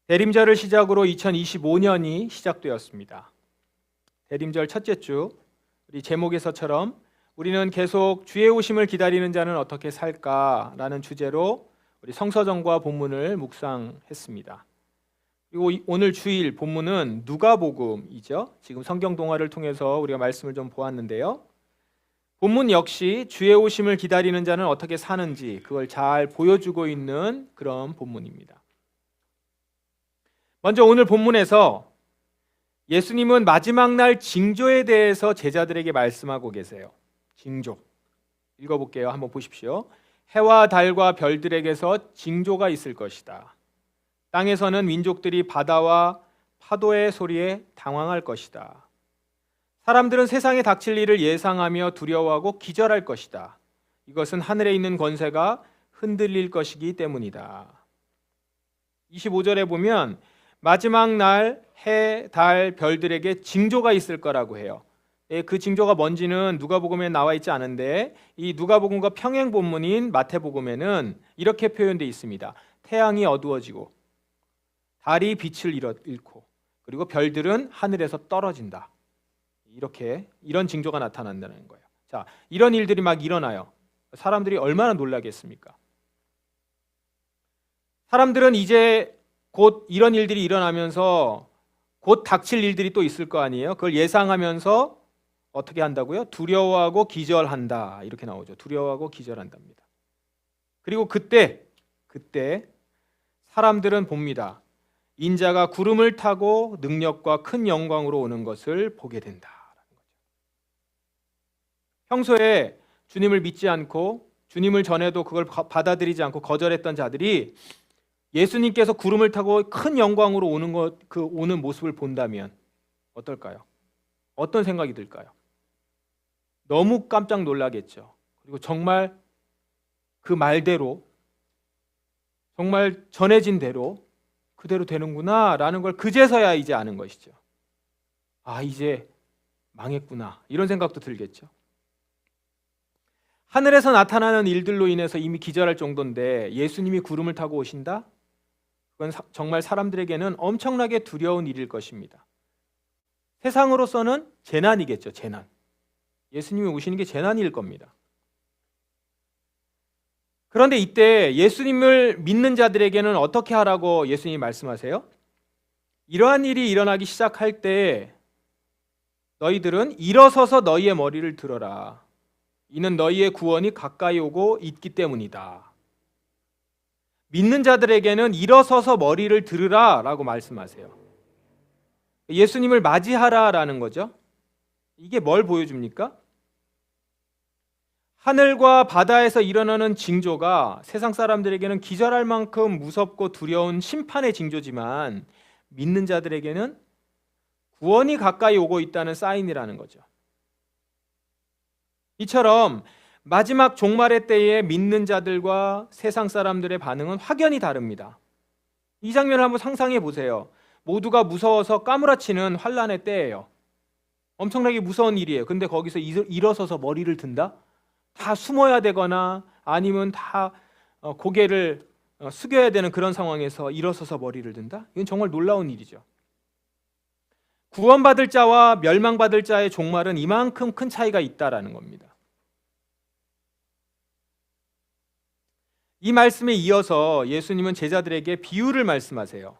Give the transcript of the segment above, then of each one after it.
대림절을 시작으로 2025년이 시작되었습니다. 대림절 첫째 주, 우리 제목에서처럼 우리는 계속 주의 오심을 기다리는 자는 어떻게 살까라는 주제로 우리 성서정과 본문을 묵상했습니다. 그리고 오늘 주일 본문은 누가복음이죠. 지금 성경 동화를 통해서 우리가 말씀을 좀 보았는데요. 본문 역시 주의 오심을 기다리는 자는 어떻게 사는지 그걸 잘 보여주고 있는 그런 본문입니다. 먼저 오늘 본문에서 예수님은 마지막 날 징조에 대해서 제자들에게 말씀하고 계세요. 징조. 읽어볼게요. 한번 보십시오. 해와 달과 별들에게서 징조가 있을 것이다. 땅에서는 민족들이 바다와 파도의 소리에 당황할 것이다. 사람들은 세상에 닥칠 일을 예상하며 두려워하고 기절할 것이다. 이것은 하늘에 있는 권세가 흔들릴 것이기 때문이다. 25절에 보면 마지막 날 해, 달, 별들에게 징조가 있을 거라고 해요. 그 징조가 뭔지는 누가복음에 나와 있지 않은데 이 누가복음과 평행 본문인 마태복음에는 이렇게 표현되어 있습니다. 태양이 어두워지고 달이 빛을 잃고 그리고 별들은 하늘에서 떨어진다. 이런 징조가 나타난다는 거예요. 자, 이런 일들이 막 일어나요. 사람들이 얼마나 놀라겠습니까? 사람들은 이제 곧 이런 일들이 일어나면서 곧 닥칠 일들이 또 있을 거 아니에요. 그걸 예상하면서 어떻게 한다고요? 두려워하고 기절한다. 이렇게 나오죠. 두려워하고 기절한답니다. 그리고 그때 사람들은 봅니다. 인자가 구름을 타고 능력과 큰 영광으로 오는 것을 보게 된다라는 거죠. 평소에 주님을 믿지 않고 주님을 전해도 그걸 받아들이지 않고 거절했던 자들이 예수님께서 구름을 타고 큰 영광으로 오는 모습을 본다면 어떨까요? 어떤 생각이 들까요? 너무 깜짝 놀라겠죠. 그리고 정말 그 말대로 정말 전해진 대로 그대로 되는구나라는 걸 그제서야 이제 아는 것이죠. 아, 이제 망했구나. 이런 생각도 들겠죠. 하늘에서 나타나는 일들로 인해서 이미 기절할 정도인데 예수님이 구름을 타고 오신다? 그건 정말 사람들에게는 엄청나게 두려운 일일 것입니다. 세상으로서는 재난이겠죠. 재난. 예수님이 오시는 게 재난일 겁니다. 그런데 이때 예수님을 믿는 자들에게는 어떻게 하라고 예수님이 말씀하세요? 이러한 일이 일어나기 시작할 때 너희들은 일어서서 너희의 머리를 들어라. 이는 너희의 구원이 가까이 오고 있기 때문이다. 믿는 자들에게는 일어서서 머리를 들으라 라고 말씀하세요. 예수님을 맞이하라라는 거죠. 이게 뭘 보여줍니까? 하늘과 바다에서 일어나는 징조가 세상 사람들에게는 기절할 만큼 무섭고 두려운 심판의 징조지만 믿는 자들에게는 구원이 가까이 오고 있다는 사인이라는 거죠. 이처럼 마지막 종말의 때에 믿는 자들과 세상 사람들의 반응은 확연히 다릅니다. 이 장면을 한번 상상해 보세요. 모두가 무서워서 까무라치는 환란의 때예요. 엄청나게 무서운 일이에요. 근데 거기서 일어서서 머리를 든다? 다 숨어야 되거나 아니면 다 고개를 숙여야 되는 그런 상황에서 일어서서 머리를 든다? 이건 정말 놀라운 일이죠. 구원받을 자와 멸망받을 자의 종말은 이만큼 큰 차이가 있다라는 겁니다. 이 말씀에 이어서 예수님은 제자들에게 비유를 말씀하세요.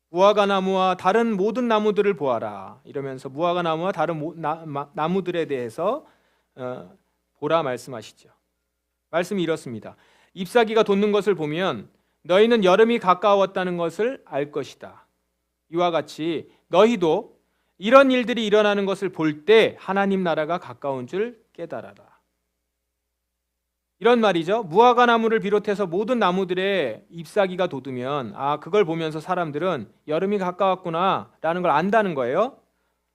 무화과 나무와 다른 모든 나무들을 보아라. 이러면서 무화과 나무와 다른 나무들에 대해서 보라 말씀하시죠. 말씀이 이렇습니다. 잎사귀가 돋는 것을 보면 너희는 여름이 가까웠다는 것을 알 것이다. 이와 같이 너희도 이런 일들이 일어나는 것을 볼 때 하나님 나라가 가까운 줄 깨달아라. 이런 말이죠. 무화과 나무를 비롯해서 모든 나무들의 잎사귀가 돋으면 그걸 보면서 사람들은 여름이 가까웠구나 라는 걸 안다는 거예요.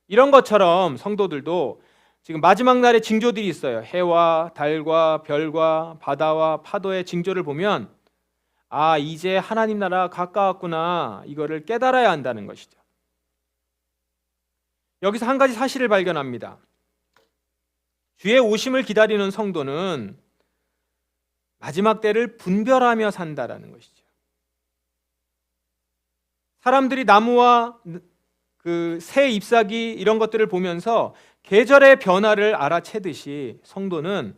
이런 것처럼 성도들도 지금 마지막 날의 징조들이 있어요. 해와 달과 별과 바다와 파도의 징조를 보면 이제 하나님 나라가 가까웠구나 이거를 깨달아야 한다는 것이죠. 여기서 한 가지 사실을 발견합니다. 주의 오심을 기다리는 성도는 마지막 때를 분별하며 산다라는 것이죠. 사람들이 나무와 그 새 잎사귀 이런 것들을 보면서 계절의 변화를 알아채듯이 성도는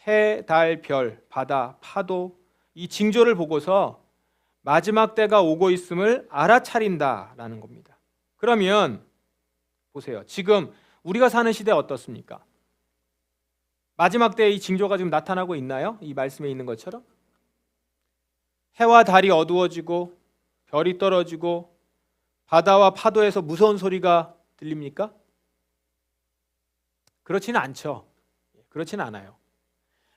해, 달, 별, 바다, 파도 이 징조를 보고서 마지막 때가 오고 있음을 알아차린다라는 겁니다. 그러면 보세요. 지금 우리가 사는 시대 어떻습니까? 마지막 때의 이 징조가 지금 나타나고 있나요? 이 말씀에 있는 것처럼? 해와 달이 어두워지고 별이 떨어지고 바다와 파도에서 무서운 소리가 들립니까? 그렇지는 않죠. 그렇지는 않아요.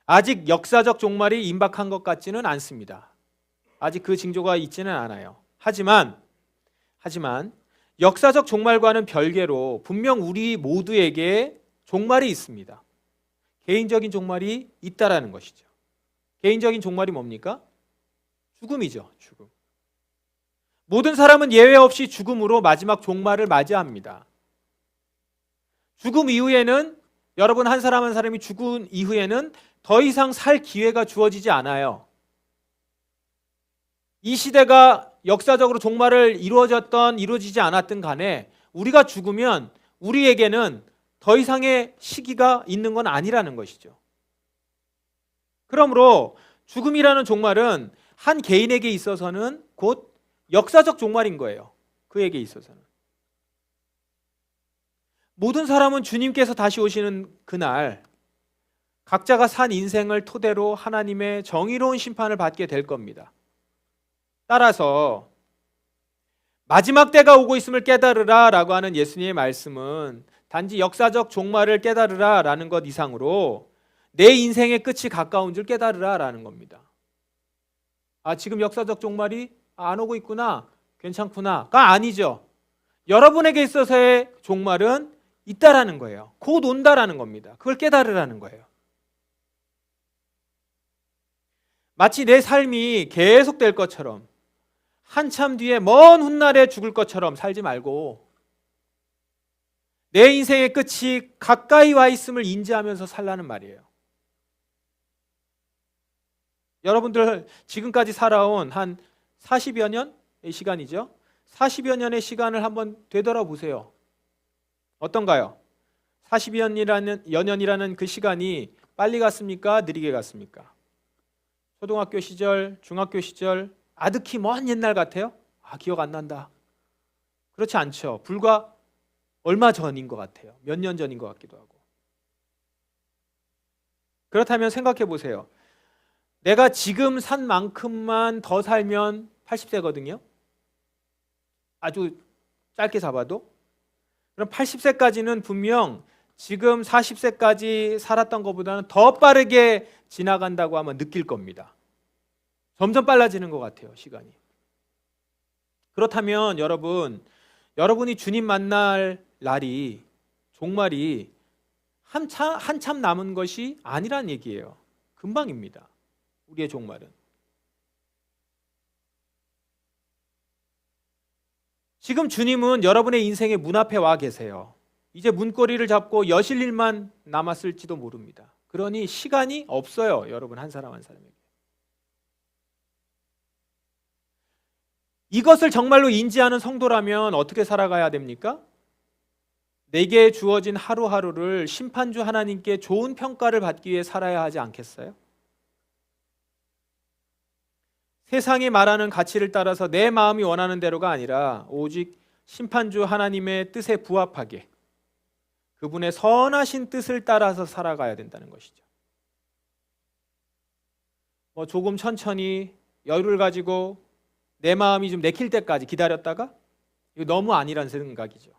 아직 역사적 종말이 임박한 것 같지는 않습니다. 아직 그 징조가 있지는 않아요. 하지만 역사적 종말과는 별개로 분명 우리 모두에게 종말이 있습니다. 개인적인 종말이 있다라는 것이죠. 개인적인 종말이 뭡니까? 죽음이죠. 죽음. 모든 사람은 예외 없이 죽음으로 마지막 종말을 맞이합니다. 죽음 이후에는 여러분 한 사람 한 사람이 죽은 이후에는 더 이상 살 기회가 주어지지 않아요. 이 시대가 역사적으로 종말을 이루어지지 않았든 간에 우리가 죽으면 우리에게는 더 이상의 시기가 있는 건 아니라는 것이죠. 그러므로 죽음이라는 종말은 한 개인에게 있어서는 곧 역사적 종말인 거예요. 그에게 있어서는. 모든 사람은 주님께서 다시 오시는 그날 각자가 산 인생을 토대로 하나님의 정의로운 심판을 받게 될 겁니다. 따라서 마지막 때가 오고 있음을 깨달으라 라고 하는 예수님의 말씀은 단지 역사적 종말을 깨달으라 라는 것 이상으로 내 인생의 끝이 가까운 줄 깨달으라 라는 겁니다. 지금 역사적 종말이 안 오고 있구나, 괜찮구나가 아니죠. 여러분에게 있어서의 종말은 있다라는 거예요. 곧 온다라는 겁니다. 그걸 깨달으라는 거예요. 마치 내 삶이 계속될 것처럼 한참 뒤에 먼 훗날에 죽을 것처럼 살지 말고 내 인생의 끝이 가까이 와 있음을 인지하면서 살라는 말이에요. 여러분들 지금까지 살아온 한 40여 년의 시간이죠. 40여 년의 시간을 한번 되돌아보세요. 어떤가요? 40여 년이라는 그 시간이 빨리 갔습니까? 느리게 갔습니까? 초등학교 시절, 중학교 시절 아득히 먼 옛날 같아요? 기억 안 난다. 그렇지 않죠. 불과 얼마 전인 것 같아요. 몇 년 전인 것 같기도 하고. 그렇다면 생각해 보세요. 내가 지금 산 만큼만 더 살면 80세거든요. 아주 짧게 잡아도. 그럼 80세까지는 분명 지금 40세까지 살았던 것보다는 더 빠르게 지나간다고 하면 느낄 겁니다. 점점 빨라지는 것 같아요, 시간이. 그렇다면 여러분이 주님 만날 날이, 종말이 한참 남은 것이 아니란 얘기예요. 금방입니다. 우리의 종말은. 지금 주님은 여러분의 인생의 문 앞에 와 계세요. 이제 문고리를 잡고 여실 일만 남았을지도 모릅니다. 그러니 시간이 없어요, 여러분 한 사람 한 사람에게. 이것을 정말로 인지하는 성도라면 어떻게 살아가야 됩니까? 내게 주어진 하루하루를 심판주 하나님께 좋은 평가를 받기 위해 살아야 하지 않겠어요? 세상이 말하는 가치를 따라서 내 마음이 원하는 대로가 아니라 오직 심판주 하나님의 뜻에 부합하게 그분의 선하신 뜻을 따라서 살아가야 된다는 것이죠. 조금 천천히 여유를 가지고 내 마음이 좀 내킬 때까지 기다렸다가 이거 너무 아니란 생각이죠.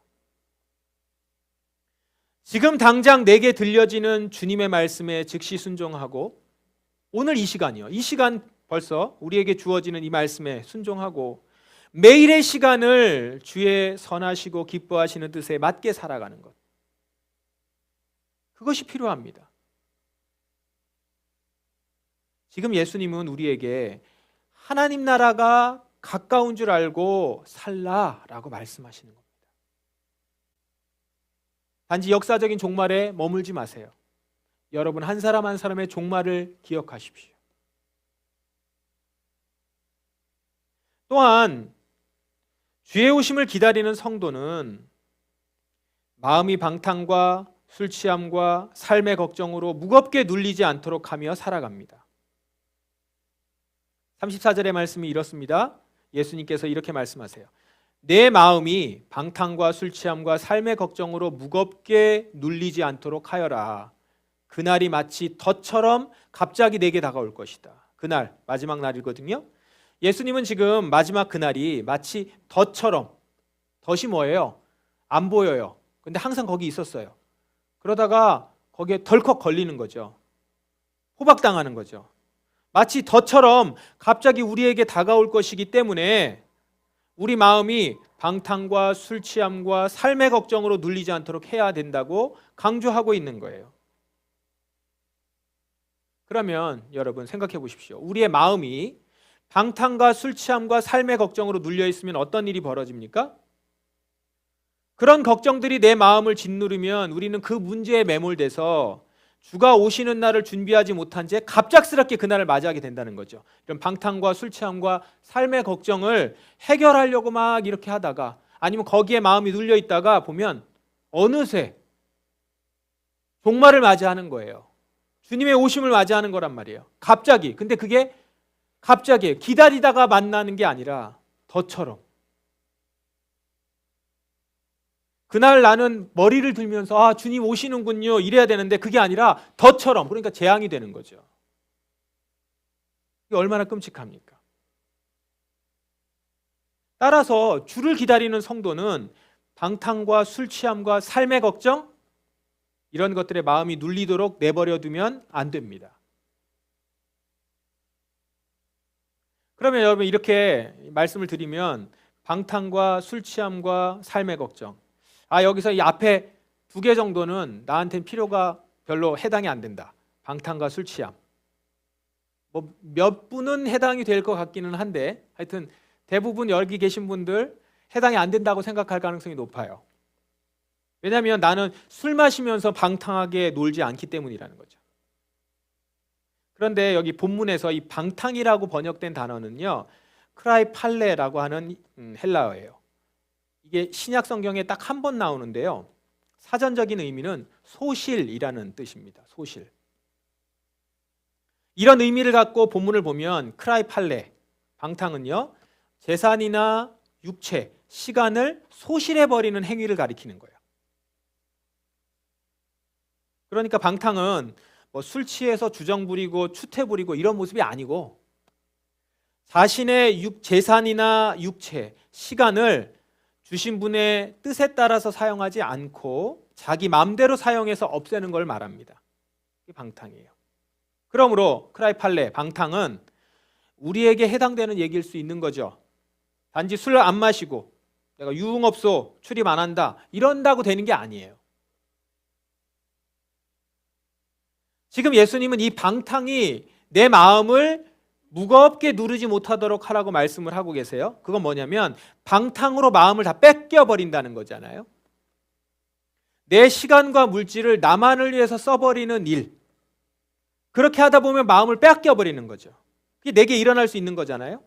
지금 당장 내게 들려지는 주님의 말씀에 즉시 순종하고 오늘 이 시간이요. 이 시간 벌써 우리에게 주어지는 이 말씀에 순종하고 매일의 시간을 주의 선하시고 기뻐하시는 뜻에 맞게 살아가는 것. 그것이 필요합니다. 지금 예수님은 우리에게 하나님 나라가 가까운 줄 알고 살라라고 말씀하시는 겁니다. 단지 역사적인 종말에 머물지 마세요. 여러분 한 사람 한 사람의 종말을 기억하십시오. 또한 주의 오심을 기다리는 성도는 마음이 방탕과 술 취함과 삶의 걱정으로 무겁게 눌리지 않도록 하며 살아갑니다. 34절의 말씀이 이렇습니다. 예수님께서 이렇게 말씀하세요. 내 마음이 방탕과 술 취함과 삶의 걱정으로 무겁게 눌리지 않도록 하여라. 그날이 마치 덫처럼 갑자기 내게 다가올 것이다. 그날, 마지막 날이거든요. 예수님은 지금 마지막 그날이 마치 덫처럼, 덫이 뭐예요? 안 보여요. 근데 항상 거기 있었어요. 그러다가 거기에 덜컥 걸리는 거죠. 호박당하는 거죠. 마치 덫처럼 갑자기 우리에게 다가올 것이기 때문에 우리 마음이 방탕과 술 취함과 삶의 걱정으로 눌리지 않도록 해야 된다고 강조하고 있는 거예요. 그러면 여러분 생각해 보십시오. 우리의 마음이 방탕과 술 취함과 삶의 걱정으로 눌려 있으면 어떤 일이 벌어집니까? 그런 걱정들이 내 마음을 짓누르면 우리는 그 문제에 매몰돼서 주가 오시는 날을 준비하지 못한 채 갑작스럽게 그날을 맞이하게 된다는 거죠. 이런 방탕과 술 취함과 삶의 걱정을 해결하려고 막 이렇게 하다가 아니면 거기에 마음이 눌려 있다가 보면 어느새 종말을 맞이하는 거예요. 주님의 오심을 맞이하는 거란 말이에요. 갑자기. 근데 그게 갑자기 기다리다가 만나는 게 아니라 덫처럼. 그날 나는 머리를 들면서 주님 오시는군요 이래야 되는데 그게 아니라 덫처럼, 그러니까 재앙이 되는 거죠. 이게 얼마나 끔찍합니까? 따라서 주를 기다리는 성도는 방탕과 술 취함과 삶의 걱정 이런 것들에 마음이 눌리도록 내버려 두면 안 됩니다. 그러면 여러분 이렇게 말씀을 드리면 방탕과 술 취함과 삶의 걱정, 여기서 이 앞에 2개 정도는 나한테는 필요가 별로 해당이 안 된다. 방탕과 술 취함. 뭐 몇 분은 해당이 될 것 같기는 한데 하여튼 대부분 여기 계신 분들 해당이 안 된다고 생각할 가능성이 높아요. 왜냐하면 나는 술 마시면서 방탕하게 놀지 않기 때문이라는 거죠. 그런데 여기 본문에서 이 방탕이라고 번역된 단어는요, 크라이팔레라고 하는 헬라어예요. 이게 신약 성경에 딱 한 번 나오는데요. 사전적인 의미는 소실이라는 뜻입니다. 소실. 이런 의미를 갖고 본문을 보면 크라이팔레, 방탕은요, 재산이나 육체, 시간을 소실해버리는 행위를 가리키는 거예요. 그러니까 방탕은 뭐 술 취해서 주정 부리고 추태 부리고 이런 모습이 아니고 자신의 재산이나 육체, 시간을 주신 분의 뜻에 따라서 사용하지 않고 자기 마음대로 사용해서 없애는 걸 말합니다. 이게 방탕이에요. 그러므로 크라이팔레, 방탕은 우리에게 해당되는 얘기일 수 있는 거죠. 단지 술 안 마시고 내가 유흥업소 출입 안 한다 이런다고 되는 게 아니에요. 지금 예수님은 이 방탕이 내 마음을 무겁게 누르지 못하도록 하라고 말씀을 하고 계세요. 그건 뭐냐면 방탕으로 마음을 다 뺏겨버린다는 거잖아요. 내 시간과 물질을 나만을 위해서 써버리는 일, 그렇게 하다 보면 마음을 뺏겨버리는 거죠. 그게 내게 일어날 수 있는 거잖아요.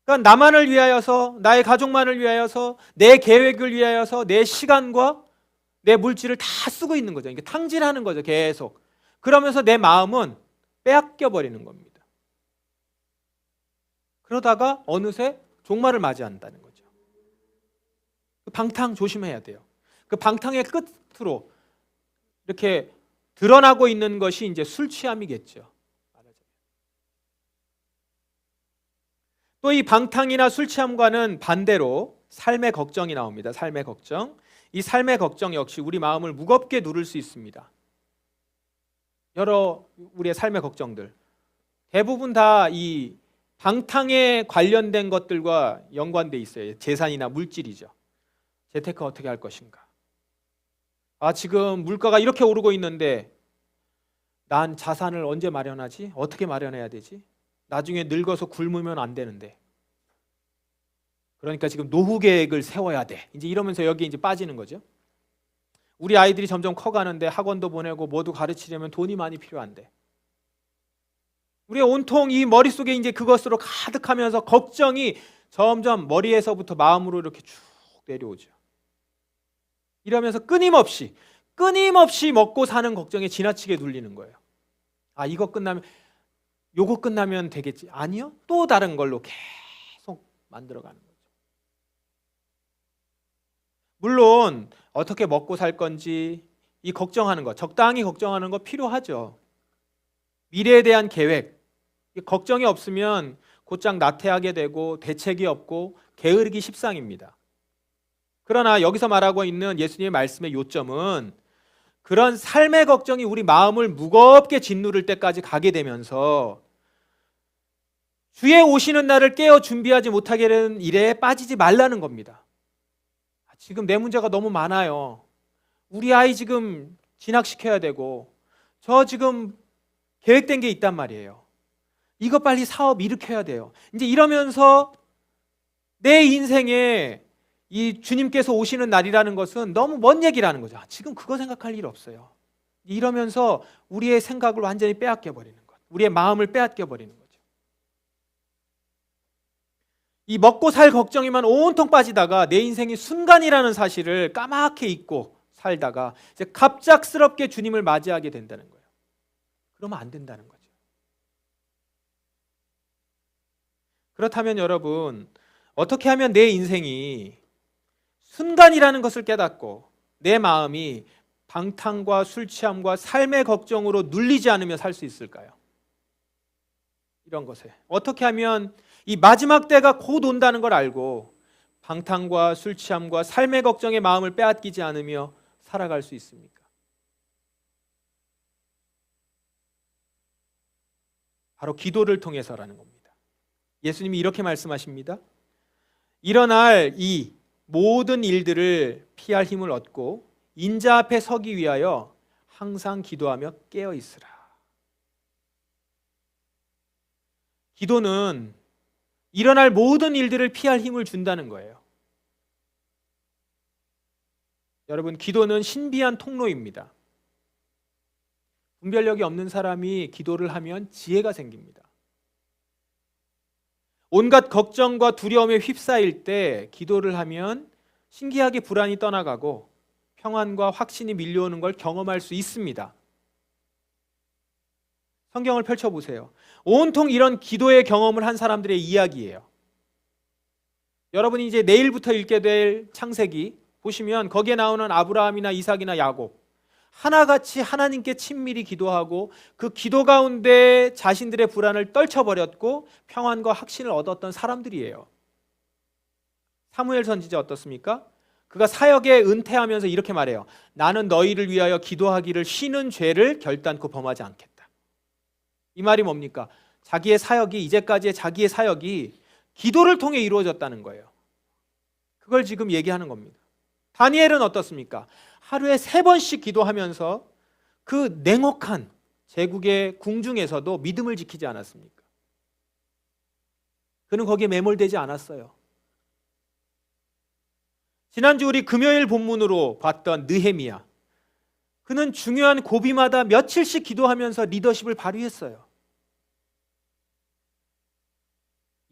그러니까 나만을 위하여서, 나의 가족만을 위하여서, 내 계획을 위하여서 내 시간과 내 물질을 다 쓰고 있는 거죠. 이게 탕진하는 거죠. 계속. 그러면서 내 마음은 빼앗겨버리는 겁니다. 그러다가 어느새 종말을 맞이한다는 거죠. 그 방탕 조심해야 돼요. 그 방탕의 끝으로 이렇게 드러나고 있는 것이 이제 술 취함이겠죠. 또 이 방탕이나 술 취함과는 반대로 삶의 걱정이 나옵니다. 삶의 걱정. 이 삶의 걱정 역시 우리 마음을 무겁게 누를 수 있습니다. 여러 우리의 삶의 걱정들 대부분 다 이 방탕에 관련된 것들과 연관돼 있어요. 재산이나 물질이죠. 재테크 어떻게 할 것인가? 지금 물가가 이렇게 오르고 있는데 난 자산을 언제 마련하지? 어떻게 마련해야 되지? 나중에 늙어서 굶으면 안 되는데. 그러니까 지금 노후 계획을 세워야 돼. 이제 이러면서 여기 이제 빠지는 거죠. 우리 아이들이 점점 커가는데 학원도 보내고 뭐도 가르치려면 돈이 많이 필요한데. 우리의 온통 이 머릿속에 이제 그것으로 가득하면서 걱정이 점점 머리에서부터 마음으로 이렇게 쭉 내려오죠. 이러면서 끊임없이 먹고 사는 걱정에 지나치게 눌리는 거예요. 아, 이거 끝나면 요거 끝나면 되겠지. 아니요. 또 다른 걸로 계속 만들어가는 거죠. 물론 어떻게 먹고 살 건지 이 걱정하는 거, 적당히 걱정하는 거 필요하죠. 미래에 대한 계획, 걱정이 없으면 곧장 나태하게 되고 대책이 없고 게으르기 십상입니다. 그러나 여기서 말하고 있는 예수님의 말씀의 요점은 그런 삶의 걱정이 우리 마음을 무겁게 짓누를 때까지 가게 되면서 주의 오시는 날을 깨어 준비하지 못하게 되는 일에 빠지지 말라는 겁니다. 지금 내 문제가 너무 많아요. 우리 아이 지금 진학시켜야 되고 저 지금 계획된 게 있단 말이에요. 이거 빨리 사업 일으켜야 돼요. 이제 이러면서 내 인생에 이 주님께서 오시는 날이라는 것은 너무 먼 얘기라는 거죠. 지금 그거 생각할 일 없어요. 이러면서 우리의 생각을 완전히 빼앗겨 버리는 것, 우리의 마음을 빼앗겨 버리는 거죠. 이 먹고 살 걱정에만 온통 빠지다가 내 인생이 순간이라는 사실을 까맣게 잊고 살다가 이제 갑작스럽게 주님을 맞이하게 된다는 거예요. 그러면 안 된다는 거죠. 그렇다면 여러분, 어떻게 하면 내 인생이 순간이라는 것을 깨닫고 내 마음이 방탕과 술 취함과 삶의 걱정으로 눌리지 않으며 살 수 있을까요? 이런 것에 어떻게 하면 이 마지막 때가 곧 온다는 걸 알고 방탕과 술 취함과 삶의 걱정에 마음을 빼앗기지 않으며 살아갈 수 있습니까? 바로 기도를 통해서라는 겁니다. 예수님이 이렇게 말씀하십니다. 일어날 이 모든 일들을 피할 힘을 얻고 인자 앞에 서기 위하여 항상 기도하며 깨어 있으라. 기도는 일어날 모든 일들을 피할 힘을 준다는 거예요. 여러분, 기도는 신비한 통로입니다. 분별력이 없는 사람이 기도를 하면 지혜가 생깁니다. 온갖 걱정과 두려움에 휩싸일 때 기도를 하면 신기하게 불안이 떠나가고 평안과 확신이 밀려오는 걸 경험할 수 있습니다. 성경을 펼쳐보세요. 온통 이런 기도의 경험을 한 사람들의 이야기예요. 여러분이 이제 내일부터 읽게 될 창세기 보시면 거기에 나오는 아브라함이나 이삭이나 야곱, 하나같이 하나님께 친밀히 기도하고 그 기도 가운데 자신들의 불안을 떨쳐버렸고 평안과 확신을 얻었던 사람들이에요. 사무엘 선지자 어떻습니까? 그가 사역에 은퇴하면서 이렇게 말해요. 나는 너희를 위하여 기도하기를 쉬는 죄를 결단코 범하지 않겠다. 이 말이 뭡니까? 자기의 사역이, 이제까지의 자기의 사역이 기도를 통해 이루어졌다는 거예요. 그걸 지금 얘기하는 겁니다. 다니엘은 어떻습니까? 하루에 3번씩 기도하면서 그 냉혹한 제국의 궁중에서도 믿음을 지키지 않았습니까? 그는 거기에 매몰되지 않았어요. 지난주 우리 금요일 본문으로 봤던 느헤미야, 그는 중요한 고비마다 며칠씩 기도하면서 리더십을 발휘했어요.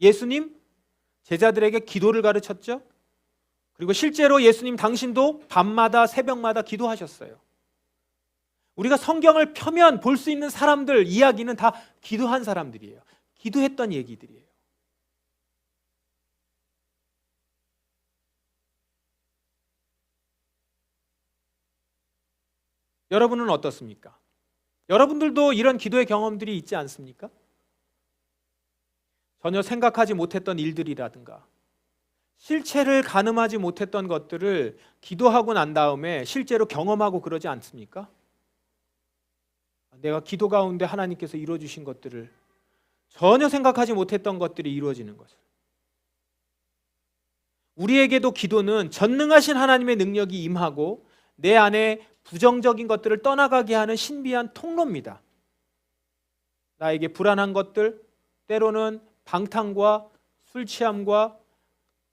예수님 제자들에게 기도를 가르쳤죠. 그리고 실제로 예수님 당신도 밤마다 새벽마다 기도하셨어요. 우리가 성경을 펴면 볼 수 있는 사람들 이야기는 다 기도한 사람들이에요. 기도했던 얘기들이에요. 여러분은 어떻습니까? 여러분들도 이런 기도의 경험들이 있지 않습니까? 전혀 생각하지 못했던 일들이라든가 실체를 가늠하지 못했던 것들을 기도하고 난 다음에 실제로 경험하고 그러지 않습니까? 내가 기도 가운데 하나님께서 이루어주신 것들을 전혀 생각하지 못했던 것들이 이루어지는 것을. 우리에게도 기도는 전능하신 하나님의 능력이 임하고 내 안에 부정적인 것들을 떠나가게 하는 신비한 통로입니다. 나에게 불안한 것들, 때로는 방탕과 술 취함과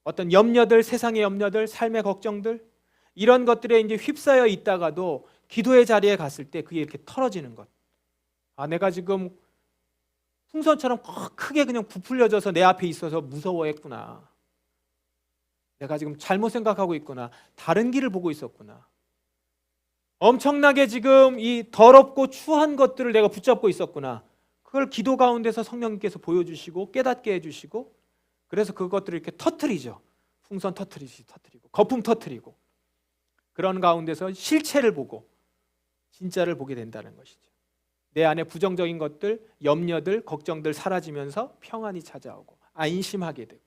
어떤 염려들, 세상의 염려들, 삶의 걱정들, 이런 것들에 이제 휩싸여 있다가도 기도의 자리에 갔을 때 그게 이렇게 털어지는 것. 아, 내가 지금 풍선처럼 크게 그냥 부풀려져서 내 앞에 있어서 무서워했구나. 내가 지금 잘못 생각하고 있구나. 다른 길을 보고 있었구나. 엄청나게 지금 이 더럽고 추한 것들을 내가 붙잡고 있었구나. 그걸 기도 가운데서 성령님께서 보여주시고 깨닫게 해주시고, 그래서 그것들을 이렇게 터트리죠. 풍선 터트리고 거품 터트리고, 그런 가운데서 실체를 보고 진짜를 보게 된다는 것이죠. 내 안에 부정적인 것들, 염려들, 걱정들 사라지면서 평안이 찾아오고 안심하게 되고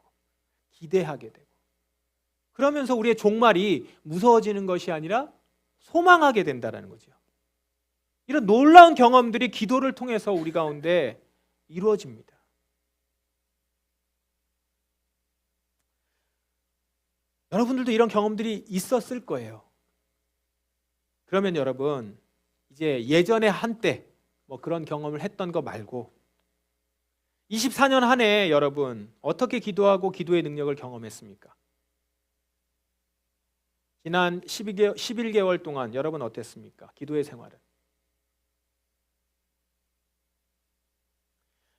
기대하게 되고, 그러면서 우리의 종말이 무서워지는 것이 아니라 소망하게 된다는 거죠. 이런 놀라운 경험들이 기도를 통해서 우리 가운데 이루어집니다. 여러분들도 이런 경험들이 있었을 거예요. 그러면 여러분, 이제 예전에 한때 뭐 그런 경험을 했던 거 말고 24년 한 해 여러분 어떻게 기도하고 기도의 능력을 경험했습니까? 지난 11개월 동안 여러분 어땠습니까? 기도의 생활은.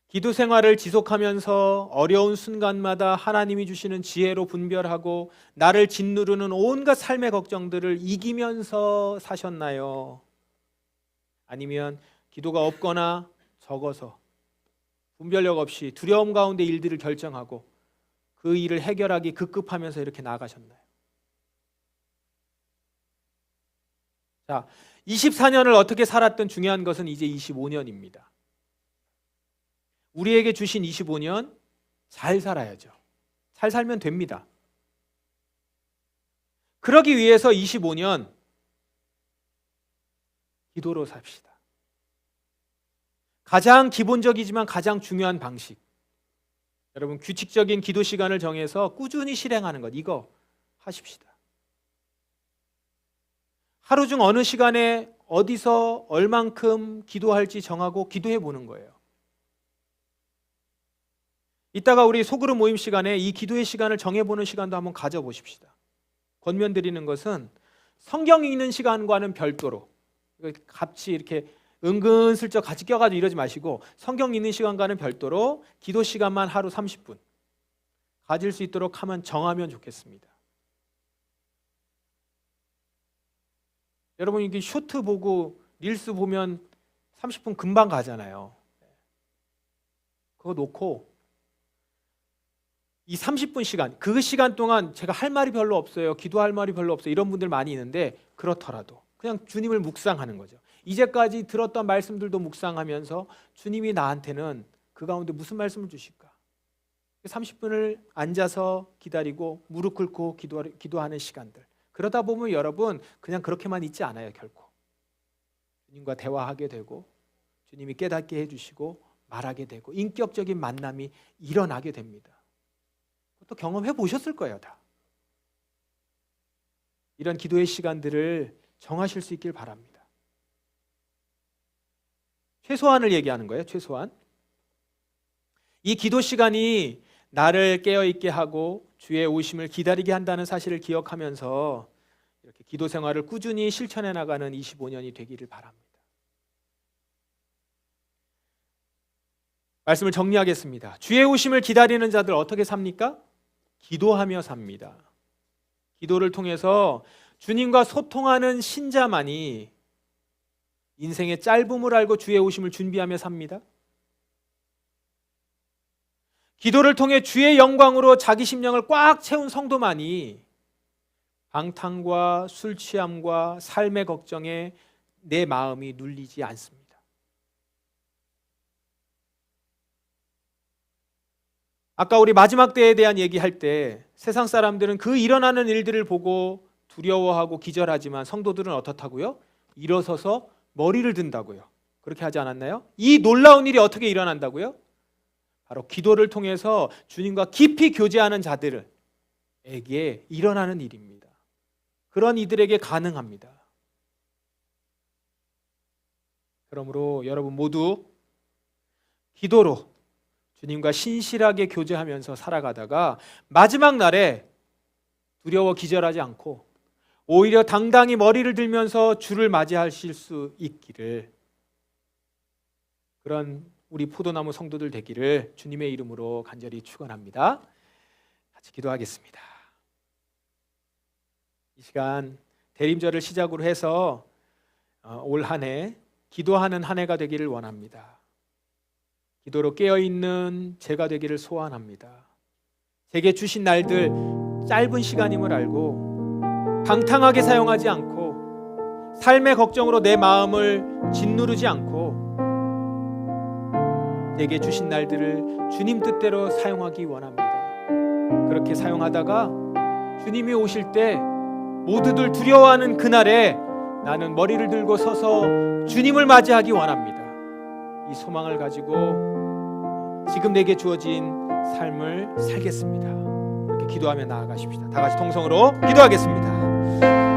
기도 생활을 지속하면서 어려운 순간마다 하나님이 주시는 지혜로 분별하고 나를 짓누르는 온갖 삶의 걱정들을 이기면서 사셨나요? 아니면 기도가 없거나 적어서 분별력 없이 두려움 가운데 일들을 결정하고 그 일을 해결하기 급급하면서 이렇게 나아가셨나요? 자, 24년을 어떻게 살았던 중요한 것은 이제 25년입니다. 우리에게 주신 25년 잘 살아야죠. 잘 살면 됩니다. 그러기 위해서 25년 기도로 삽시다. 가장 기본적이지만 가장 중요한 방식. 여러분, 규칙적인 기도 시간을 정해서 꾸준히 실행하는 것, 이거 하십시다. 하루 중 어느 시간에 어디서 얼만큼 기도할지 정하고 기도해 보는 거예요. 이따가 우리 소그룹 모임 시간에 이 기도의 시간을 정해보는 시간도 한번 가져보십시다. 권면드리는 것은 성경 읽는 시간과는 별도로, 같이 이렇게 은근슬쩍 같이 껴가지고 이러지 마시고 성경 읽는 시간과는 별도로 기도 시간만 하루 30분 가질 수 있도록 하면 정하면 좋겠습니다. 여러분, 이게 쇼트 보고 릴스 보면 30분 금방 가잖아요. 그거 놓고 이 30분 시간, 그 시간 동안 제가 할 말이 별로 없어요, 기도할 말이 별로 없어요, 이런 분들 많이 있는데 그렇더라도 그냥 주님을 묵상하는 거죠. 이제까지 들었던 말씀들도 묵상하면서 주님이 나한테는 그 가운데 무슨 말씀을 주실까? 30분을 앉아서 기다리고 무릎 꿇고 기도하는 시간들. 그러다 보면 여러분 그냥 그렇게만 있지 않아요. 결코 주님과 대화하게 되고 주님이 깨닫게 해주시고 말하게 되고 인격적인 만남이 일어나게 됩니다. 또 경험해 보셨을 거예요. 다 이런 기도의 시간들을 정하실 수 있길 바랍니다. 최소한을 얘기하는 거예요. 최소한. 이 기도 시간이 나를 깨어있게 하고 주의 오심을 기다리게 한다는 사실을 기억하면서 이렇게 기도 생활을 꾸준히 실천해 나가는 25년이 되기를 바랍니다. 말씀을 정리하겠습니다. 주의 오심을 기다리는 자들 어떻게 삽니까? 기도하며 삽니다. 기도를 통해서 주님과 소통하는 신자만이 인생의 짧음을 알고 주의 오심을 준비하며 삽니다. 기도를 통해 주의 영광으로 자기 심령을 꽉 채운 성도만이 방탕과 술 취함과 삶의 걱정에 내 마음이 눌리지 않습니다. 아까 우리 마지막 때에 대한 얘기할 때 세상 사람들은 그 일어나는 일들을 보고 두려워하고 기절하지만 성도들은 어떻다고요? 일어서서 머리를 든다고요. 그렇게 하지 않았나요? 이 놀라운 일이 어떻게 일어난다고요? 바로 기도를 통해서 주님과 깊이 교제하는 자들에게 일어나는 일입니다. 그런 이들에게 가능합니다. 그러므로 여러분 모두 기도로 주님과 신실하게 교제하면서 살아가다가 마지막 날에 두려워 기절하지 않고 오히려 당당히 머리를 들면서 주를 맞이하실 수 있기를, 그런 우리 포도나무 성도들 되기를 주님의 이름으로 간절히 축원합니다. 같이 기도하겠습니다. 이 시간 대림절을 시작으로 해서 올 한 해 기도하는 한 해가 되기를 원합니다. 기도로 깨어있는 제가 되기를 소원합니다. 제게 주신 날들 짧은 시간임을 알고 방탕하게 사용하지 않고 삶의 걱정으로 내 마음을 짓누르지 않고 내게 주신 날들을 주님 뜻대로 사용하기 원합니다. 그렇게 사용하다가 주님이 오실 때 모두들 두려워하는 그날에 나는 머리를 들고 서서 주님을 맞이하기 원합니다. 이 소망을 가지고 지금 내게 주어진 삶을 살겠습니다. 이렇게 기도하며 나아가십시다. 다 같이 통성으로 기도하겠습니다.